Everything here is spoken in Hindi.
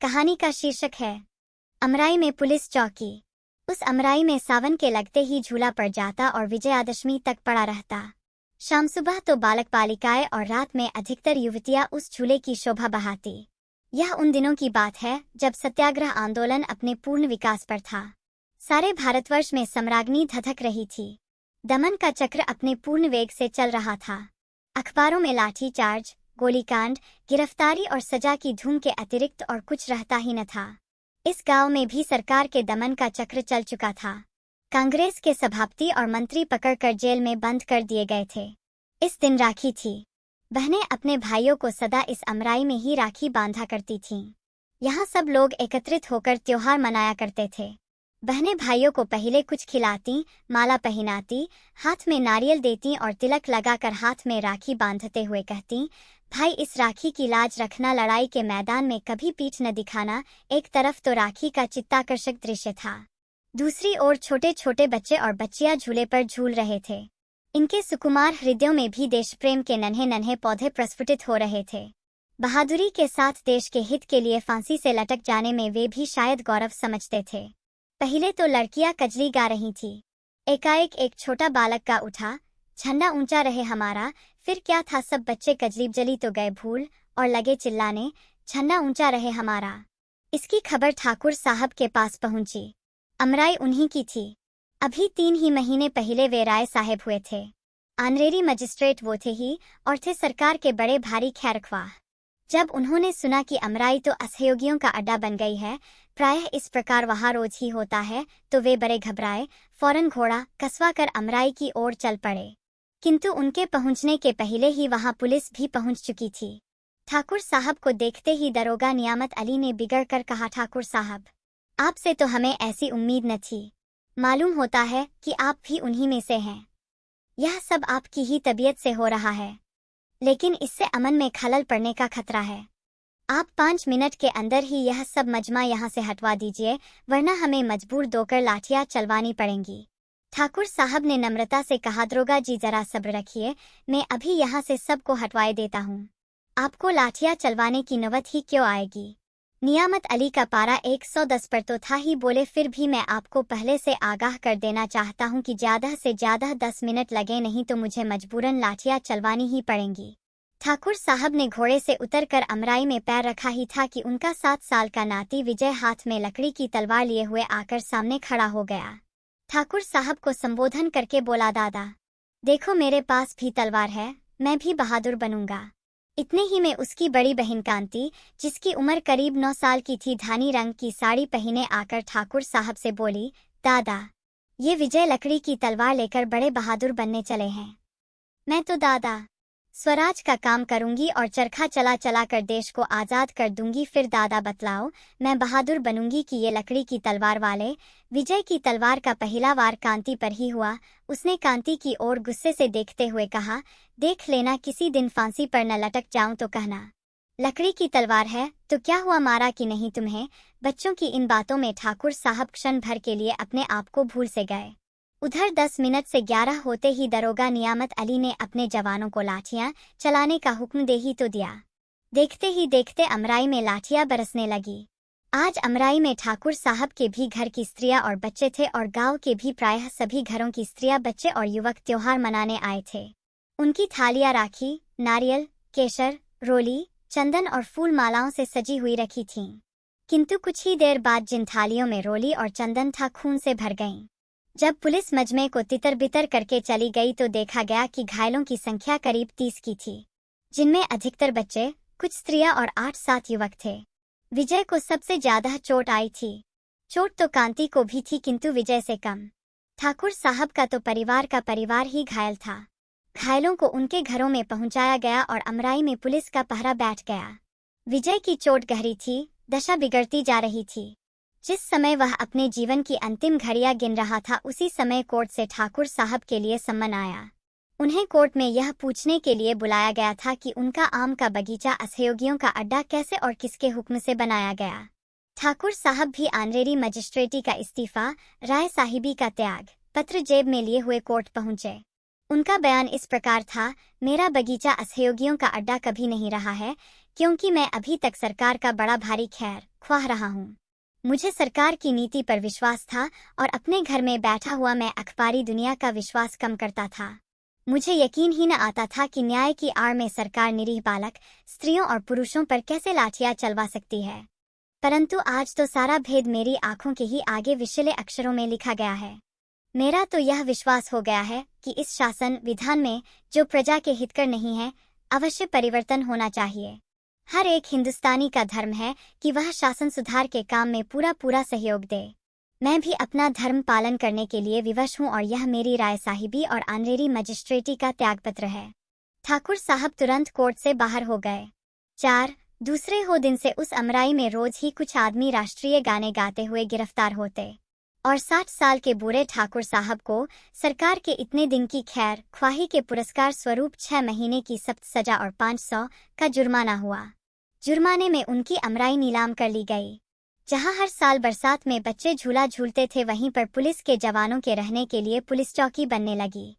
कहानी का शीर्षक है अमराई में पुलिस चौकी। उस अमराई में सावन के लगते ही झूला पड़ जाता और विजयादशमी तक पड़ा रहता। शाम सुबह तो बालक बालिकाएं और रात में अधिकतर युवतियां उस झूले की शोभा बहाती। यह उन दिनों की बात है जब सत्याग्रह आंदोलन अपने पूर्ण विकास पर था। सारे भारतवर्ष में सम्राज्ञी धधक रही थी। दमन का चक्र अपने पूर्ण वेग से चल रहा था। अखबारों में लाठीचार्ज, गोलीकांड, गिरफ्तारी और सजा की धूम के अतिरिक्त और कुछ रहता ही न था। इस गांव में भी सरकार के दमन का चक्र चल चुका था। कांग्रेस के सभापति और मंत्री पकड़कर जेल में बंद कर दिए गए थे। इस दिन राखी थी। बहनें अपने भाइयों को सदा इस अमराई में ही राखी बांधा करती थीं। यहाँ सब लोग एकत्रित होकर त्योहार मनाया करते थे। बहनें भाइयों को पहले कुछ खिलाती, माला पहनाती, हाथ में नारियल देती और तिलक लगाकर हाथ में राखी बांधते हुए कहती, भाई इस राखी की लाज रखना, लड़ाई के मैदान में कभी पीठ न दिखाना। एक तरफ तो राखी का चित्ताकर्षक दृश्य था, दूसरी ओर छोटे छोटे बच्चे और बच्चियां झूले पर झूल रहे थे। इनके सुकुमार हृदयों में भी देश प्रेम के नन्हे नन्हे पौधे प्रस्फुटित हो रहे थे। बहादुरी के साथ देश के हित के लिए फांसी से लटक जाने में वे भी शायद गौरव समझते थे। पहले तो लड़कियां कजली गा रही थी। एकाएक एक छोटा बालक का उठा, झंडा ऊंचा रहे हमारा। फिर क्या था, सब बच्चे कजली जली तो गए भूल और लगे चिल्लाने, झंडा ऊंचा रहे हमारा। इसकी खबर ठाकुर साहब के पास पहुंची। अमराई उन्हीं की थी। अभी 3 ही महीने पहले वे राय साहेब हुए थे। आनरेरी मजिस्ट्रेट वो थे ही और थे सरकार के बड़े भारी खैरख्वाह। जब उन्होंने सुना कि अमराई तो असहयोगियों का अड्डा बन गई है, प्रायः इस प्रकार वहां रोज ही होता है, तो वे बड़े घबराए। फौरन घोड़ा कसवा कर अमराई की ओर चल पड़े। किंतु उनके पहुंचने के पहले ही वहां पुलिस भी पहुंच चुकी थी। ठाकुर साहब को देखते ही दरोगा नियामत अली ने बिगड़ कर कहा, ठाकुर साहब, आपसे तो हमें ऐसी उम्मीद न थी। मालूम होता है कि आप भी उन्हीं में से हैं। यह सब आपकी ही तबीयत से हो रहा है, लेकिन इससे अमन में खलल पड़ने का खतरा है। आप 5 मिनट के अंदर ही यह सब मजमा यहाँ से हटवा दीजिए, वरना हमें मजबूर दोकर लाठियां चलवानी पड़ेंगी। ठाकुर साहब ने नम्रता से कहा, दरोगा जी जरा सब्र रखिए, मैं अभी यहाँ से सबको हटवाए देता हूँ। आपको लाठियां चलवाने की नौबत ही क्यों आएगी। नियामत अली का पारा 110 पर तो था ही। बोले, फिर भी मैं आपको पहले से आगाह कर देना चाहता हूँ कि ज्यादा से ज्यादा 10 मिनट लगे, नहीं तो मुझे मजबूरन लाठियां चलवानी ही पड़ेंगी। ठाकुर साहब ने घोड़े से उतरकर अमराई में पैर रखा ही था कि उनका 7 साल का नाती विजय हाथ में लकड़ी की तलवार लिए हुए आकर सामने खड़ा हो गया। ठाकुर साहब को संबोधन करके बोला, दादा देखो मेरे पास भी तलवार है, मैं भी बहादुर बनूंगा। इतने ही में उसकी बड़ी बहन कांति, जिसकी उम्र करीब 9 साल की थी, धानी रंग की साड़ी पहने आकर ठाकुर साहब से बोली, दादा ये विजय लकड़ी की तलवार लेकर बड़े बहादुर बनने चले हैं। मैं तो दादा स्वराज का काम करूंगी और चरखा चला चला कर देश को आजाद कर दूंगी। फिर दादा बतलाओ, मैं बहादुर बनूंगी कि ये लकड़ी की तलवार वाले। विजय की तलवार का पहला वार कांति पर ही हुआ। उसने कांति की ओर गुस्से से देखते हुए कहा, देख लेना किसी दिन फांसी पर न लटक जाऊं तो कहना। लकड़ी की तलवार है तो क्या हुआ, मारा कि नहीं तुम्हें। बच्चों की इन बातों में ठाकुर साहब क्षण भर के लिए अपने आप को भूल से गए। उधर 10 मिनट से 11 होते ही दरोगा नियामत अली ने अपने जवानों को लाठियां चलाने का हुक्म दे ही तो दिया। देखते ही देखते अमराई में लाठियां बरसने लगी। आज अमराई में ठाकुर साहब के भी घर की स्त्रियां और बच्चे थे और गांव के भी प्रायः सभी घरों की स्त्रियां, बच्चे और युवक त्योहार मनाने आए थे। उनकी थालियां राखी, नारियल, केसर, रोली, चंदन और फूल मालाओं से सजी हुई रखी थीं। किंतु कुछ ही देर बाद जिन थालियों में रोली और चंदन था, खून से भर गईं। जब पुलिस मजमे को तितर बितर करके चली गई तो देखा गया कि घायलों की संख्या करीब 30 की थी, जिनमें अधिकतर बच्चे, कुछ स्त्रियां और 8-7 युवक थे। विजय को सबसे ज्यादा चोट आई थी। चोट तो कांति को भी थी, किंतु विजय से कम। ठाकुर साहब का तो परिवार का परिवार ही घायल था। घायलों को उनके घरों में पहुंचाया गया और अमराई में पुलिस का पहरा बैठ गया। विजय की चोट गहरी थी, दशा बिगड़ती जा रही थी। जिस समय वह अपने जीवन की अंतिम घड़ियां गिन रहा था, उसी समय कोर्ट से ठाकुर साहब के लिए सम्मन आया। उन्हें कोर्ट में यह पूछने के लिए बुलाया गया था कि उनका आम का बगीचा असहयोगियों का अड्डा कैसे और किसके हुक्म से बनाया गया। ठाकुर साहब भी आनरेरी मजिस्ट्रेटी का इस्तीफा, राय साहिबी का त्याग पत्र जेब में लिए हुए कोर्ट पहुंचे। उनका बयान इस प्रकार था, मेरा बगीचा असहयोगियों का अड्डा कभी नहीं रहा है, क्योंकि मैं अभी तक सरकार का बड़ा भारी खैर ख्वाह रहा हूँ। मुझे सरकार की नीति पर विश्वास था और अपने घर में बैठा हुआ मैं अखबारी दुनिया का विश्वास कम करता था। मुझे यकीन ही न आता था कि न्याय की आड़ में सरकार निरीह बालक, स्त्रियों और पुरुषों पर कैसे लाठियां चलवा सकती है। परंतु आज तो सारा भेद मेरी आंखों के ही आगे विषैले अक्षरों में लिखा गया है। मेरा तो यह विश्वास हो गया है कि इस शासन विधान में जो प्रजा के हितकर नहीं है, अवश्य परिवर्तन होना चाहिए। हर एक हिंदुस्तानी का धर्म है कि वह शासन सुधार के काम में पूरा सहयोग दे। मैं भी अपना धर्म पालन करने के लिए विवश हूँ और यह मेरी राय साहिबी और ऑनरेरी मजिस्ट्रेटी का त्यागपत्र है। ठाकुर साहब तुरंत कोर्ट से बाहर हो गए। 4 दूसरे हो दिन से उस अमराई में रोज ही कुछ आदमी राष्ट्रीय गाने गाते हुए गिरफ्तार होते और 60 साल के बूढ़े ठाकुर साहब को सरकार के इतने दिन की खैर ख्वाही के पुरस्कार स्वरूप 6 महीने की सख्त सजा और 500 का जुर्माना हुआ। जुर्माने में उनकी अमराई नीलाम कर ली गई। जहां हर साल बरसात में बच्चे झूला झूलते थे, वहीं पर पुलिस के जवानों के रहने के लिए पुलिस चौकी बनने लगी।